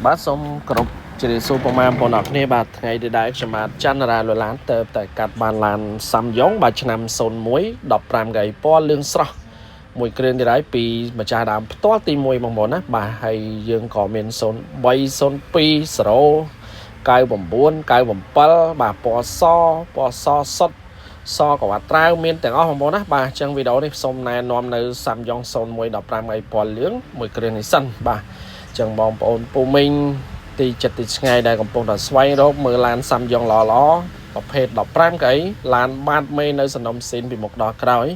បាទសូមគោរពជម្រាបសួរពុកម៉ែបងប្អូនអរគ្នាបាទថ្ងៃនេះដែរខ្ញុំបាទច័ន្ទរាលឡានទៅតែកាត់បានឡានសាំយ៉ុងបាទឆ្នាំ01 15កៃពណ៌លឿងស្រស់មួយគ្រឿងទៀតហើយពីម្ចាស់ដើមផ្ទាល់ទី1បងប្អូនណាបាទហើយយើងក៏មាន03 02 099 97បាទពណ៌សសុទ្ធសក៏វត្តត្រាវមានទាំងអស់បងប្អូនណាបាទអញ្ចឹងវីដេអូនេះសូមណែនាំនៅសាំយ៉ុង01 15កៃពណ៌លឿងមួយគ្រឿងនេះសិនបាទចឹងបងប្អូនពូមីងទីចិត្តទីឆ្ងាយដែលកំពុងតែស្វែងរកមើលឡានសាំយ៉ុងល្អប្រភេទ15កៅឡានបាតមេនៅសំណុំស៊ីនពីមុខដល់ក្រោយ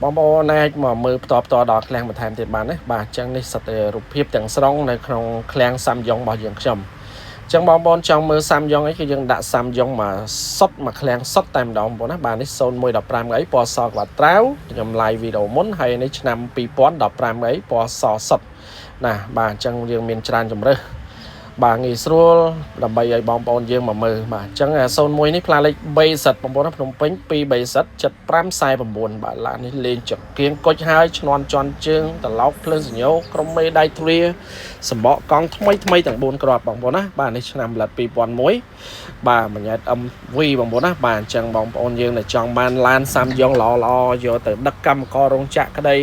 បងប្អូនអាចមកមើលផ្ទាល់ដល់ឃ្លាំងបន្ថែមទៀតបានណាបាទអញ្ចឹងនេះសិតតែរូបភាពទាំងស្រុងនៅក្នុងឃ្លាំងសាំយ៉ុងរបស់យើងខ្ញុំអញ្ចឹងបងប្អូនចង់មើលសាំយ៉ុងអីគឺយើងដាក់សាំយ៉ុងមកសុទ្ធមកឃ្លាំងសុទ្ធតែម្ដងបងប្អូនណាបាទនេះ01 15កៅពណ៌សក្បាត់ត្រាវខ្ញុំ live វីដេអូមុនហើយនេះឆ្នាំ2015កៅពណ៌សសុទ្ធណាបាទអញ្ចឹងយើងមានច្រើនជម្រើសបាទងាយស្រួលដើម្បីឲ្យបងប្អូនយើងមកមើលបាទអញ្ចឹង01នេះផ្លាកលេខ30បងប្អូនភ្នំពេញ230 7549បាទឡាននេះលេងចង្គៀងគុជហើយឈ្នន់ជន់ជើងត្រឡោកភ្លើងសញ្ញោក្រុមមេដៃទ្វាសម្បកកង់ថ្មីទាំង4គ្រាប់បងប្អូនណាបាទនេះឆ្នាំផលិត2001បាទមួយញ៉ែត MV បងប្អូនណាបាទអញ្ចឹងបងប្អូនយើងដែលចង់បានឡានសាំយ៉ុងល្អយកទៅដឹកកម្មកររោងចក្រក្តី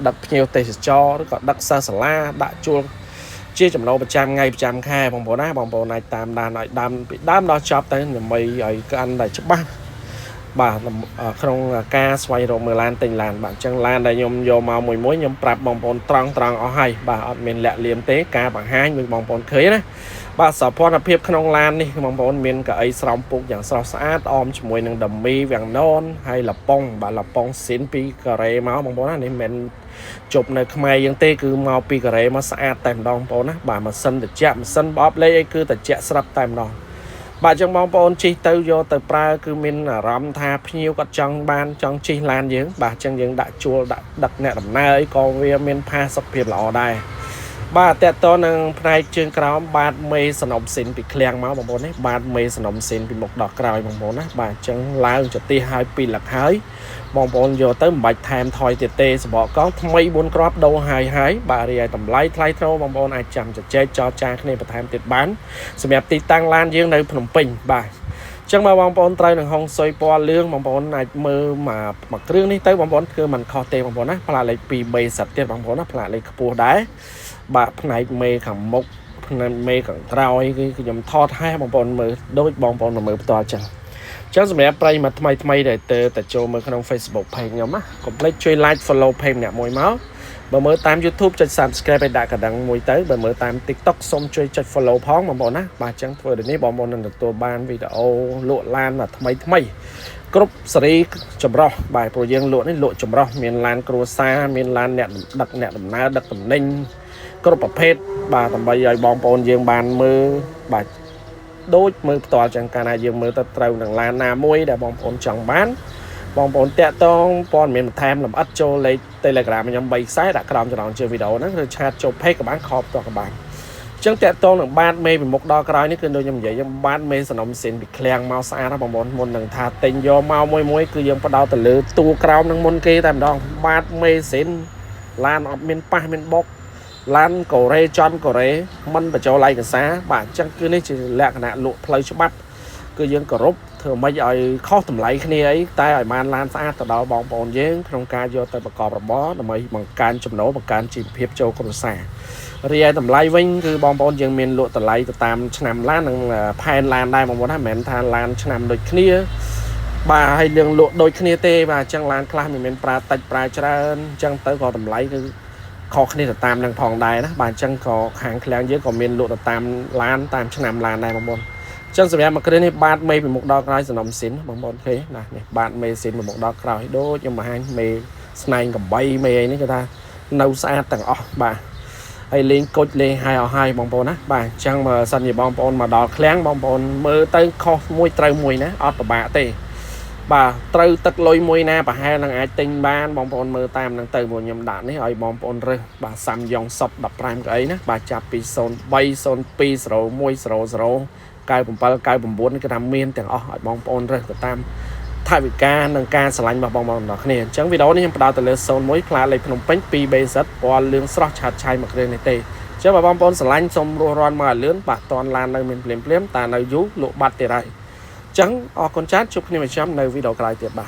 ដឹកភ្ញៀវទេសចរឬក៏ដឹកសិស្សសាលាដាក់ជួលជាចំណូលប្រចាំថ្ងៃប្រចាំខែបងប្អូនណាបងប្អូនអាចតាមដានឲ្យពីដើមដល់ចប់ទៅដើម្បីឲ្យកាន់តែច្បាស់បាទក្នុងការស្វែងរកមើលឡានទិញឡានបាទអញ្ចឹងឡានដែលខ្ញុំយកមកមួយខ្ញុំប្រាប់បងប្អូនត្រង់អស់ហើយបាទអត់មានលាក់លៀមទេការបង្ហាញឲ្យបងប្អូនឃើញណាបាទសោភ័ណភាពក្នុងឡាននេះបងប្អូនមានកៅអីស្រោមពុកយ៉ាងស្រស់ស្អាតអមជាមួយនឹងដាមីវាំងណនហើយលប៉ុងបាទលប៉ុងស៊ីនពីកូរ៉េមកបងប្អូនណានេះមិនជប់នៅខ្មែរយើងទេគឺមកពីកូរ៉េមកស្អាតតែម្ដងបងប្អូនណាបាទម៉ាស៊ីនត្រជាក់ម៉ាស៊ីនបបលេខអីគឺត្រជាក់ស្រាប់តែម្ដងបាទអញ្ចឹងបងប្អូនជិះទៅយកទៅប្រើគឺមានអារម្មណ៍ថាភ្ញៀវគាត់ចង់ជិះឡានយើងបាទអញ្ចឹងយើងដាក់ជួលដាក់ដឹកអ្នកដំណើរអីក៏វាមានផាសុខភាពល្អដែរបាទតើតើនឹងផ្នែកជើងក្រោមបាទមេសនំស៊ីនពីឃ្លាំងមកបងប្អូននេះបាទមេសនំស៊ីនពីមុខដល់ក្រោយបងប្អូនណាបាទអញ្ចឹងឡើងចទាហើយពីលឹកហើយបងប្អូនយកទៅមិនបាច់ថែមថយទៀតទេសបកកង់ថ្មី4គ្រាប់ដូរហើយបាទរីឯតម្លៃថ្លៃថ្នូរបងប្អូនអាចចាំជជែកចរចាគ្នាបន្ថែមទៀតបានសម្រាប់ទីតាំងឡានយើងនៅភ្នំពេញបាទចឹងមកបងប្អូនត្រូវនឹងហុងស៊ុយពណ៌លឿងបងប្អូនអាចមើលមកគ្រឿងនេះទៅបងប្អូនគឺมันខុសទេបងប្អូនណាផ្លាកលេខ2 30ទៀតបងប្អូនណាផ្លាកលេខខ្ពស់ដែរបាទផ្នែកមេខាងមុខផ្នែកមេខាងក្រោយគឺខ្ញុំថតឲ្យបងប្អូនមើលដូចបងប្អូនមើលផ្ទាល់ចឹងសម្រាប់ប្រិយមិត្តថ្មីដែលទៅចូលមើលក្នុង Facebook page ខ្ញុំណាកុំភ្លេចជួយ like follow page អ្នកមួយមកបើមើលតាម YouTube ចុច Subscribe ឲ្យដាក់កណ្ដឹងមួយទៅបើមើលតាម TikTok សូមជួយចុច follow ផងបងប្អូនណាបាទចឹងធ្វើដូចនេះបងប្អូននឹងទទួលបានវីដេអូលក់ឡានថ្មីគ្រប់សេរីចម្រុះបាទព្រោះយើងលក់នេះលក់ចម្រុះមានឡានគ្រួសារមានឡានអ្នកដឹកអ្នកដំណើរដឹកទំនិញគ្រប់ប្រភេទបាទដើម្បីឲ្យបងប្អូនយើងបានមើលបាទដូចមើលផ្ទាល់ចឹងកាលណាយើងមើលទៅត្រូវនឹងឡានណាមួយដែលបងប្អូនចង់បានបងប្អូនតាក់ទងព័ត៌មានបន្ថែមលម្អិតចូលលេខ Telegram ខ្ញុំ3ខ្សែដាក់ក្រោមចំណងជើងវីដេអូហ្នឹងឬឆាតចូល Page ក៏បានខលផ្ទាល់ក៏បានអញ្ចឹងតាក់ទងនឹងបាតមេពីមុខដល់ក្រោយនេះគឺដូចខ្ញុំនិយាយខ្ញុំបាតមេសនំស៊ីនពីឃ្លាំងមកស្អាតណាបងប្អូនមុននឹងថាទិញយកមកមួយគឺយើងបដោតទៅលើតួក្រោមនឹងមុនគេតែម្ដងបាតមេស៊ីនឡានអត់មានប៉ះមានបុកឡានកូរ៉េចន់កូរ៉េមិនបញ្ចូលឯកសារបាទអញ្ចឹងគឺនេះជាលក្ខណៈលក់ផ្លូវច្បាប់គឺយើងគោរពធ្វើម៉េចឲ្យខុសតម្លៃគ្នាអីតែឲ្យបានឡានស្អាតទៅដល់បងប្អូនយើងក្នុងការយកទៅប្រកបរបរដើម្បីបង្កើនចំណូលបង្កើនជីវភាពចូលគ្រួសាររីឯតម្លៃវិញគឺបងប្អូនយើងមានលក់តម្លៃទៅតាមឆ្នាំឡាននិងផែនឡានដែរបងប្អូនណាមិនមែនថាឡានឆ្នាំដូចគ្នាបាទហើយយើងលក់ដូចគ្នាទេបាទអញ្ចឹងឡានខ្លះមិនមែនប្រើតិចប្រើច្រើនអញ្ចឹងទៅក៏តម្លៃគឺខុសគ្នាទៅតាមនឹងផងដែរណាបាទអញ្ចឹងក៏ខាងឃ្លាំងយើងក៏មានលក់ទៅតាមឡានតាមឆ្នាំឡានដែរបងប្អូនអញ្ចឹងសម្រាប់មួយគ្រឿងនេះបាតមេពីមុខដល់ក្រោយសនំស៊ីនបងប្អូនឃើញណានេះបាតមេស៊ីនពីមុខដល់ក្រោយដូចខ្ញុំបង្ហាញមេស្នែងកំបីមេអីនេះគេថានៅស្អាតទាំងអស់បាទហើយលេងគុជលេងហើយអស់ហើយបងប្អូនណាបាទអញ្ចឹងបើសិនជាបងប្អូនមកដល់ឃ្លាំងបងប្អូនមើលទៅខុសមួយត្រូវមួយណាអត់ពិបាកទេបាទត្រូវទឹកលុយមួយណាប្រហែលនឹងអាចទិញបានបងប្អូនមើលតាមនឹងទៅមួយខ្ញុំដាក់នេះឲ្យបងប្អូនរើសបាទសាំយ៉ុងសុត15កៅអីណាបាទចាប់ពី03 02 01 00 97 99គឺថាមានទាំងអស់ឲ្យបងប្អូនរើសទៅតាមថវិកានិងការឆ្លាញ់របស់បងប្អូនទាំងគ្នាអញ្ចឹងវីដេអូនេះខ្ញុំផ្ដោតទៅលើ01ផ្លាកលេខភ្នំពេញ2 BZ ពណ៌លឿងស្រស់ឆើតឆាយមួយគ្រឿងនេះទេ chứ bà bom bôn sờ lanh xong rùa ron mà lớn bạc toàn lan nơi mình plem plem ta nơi dú lộ bát tiền đây chẳng ở con chat chụp nên mà chấm nơi video cái tiệt bà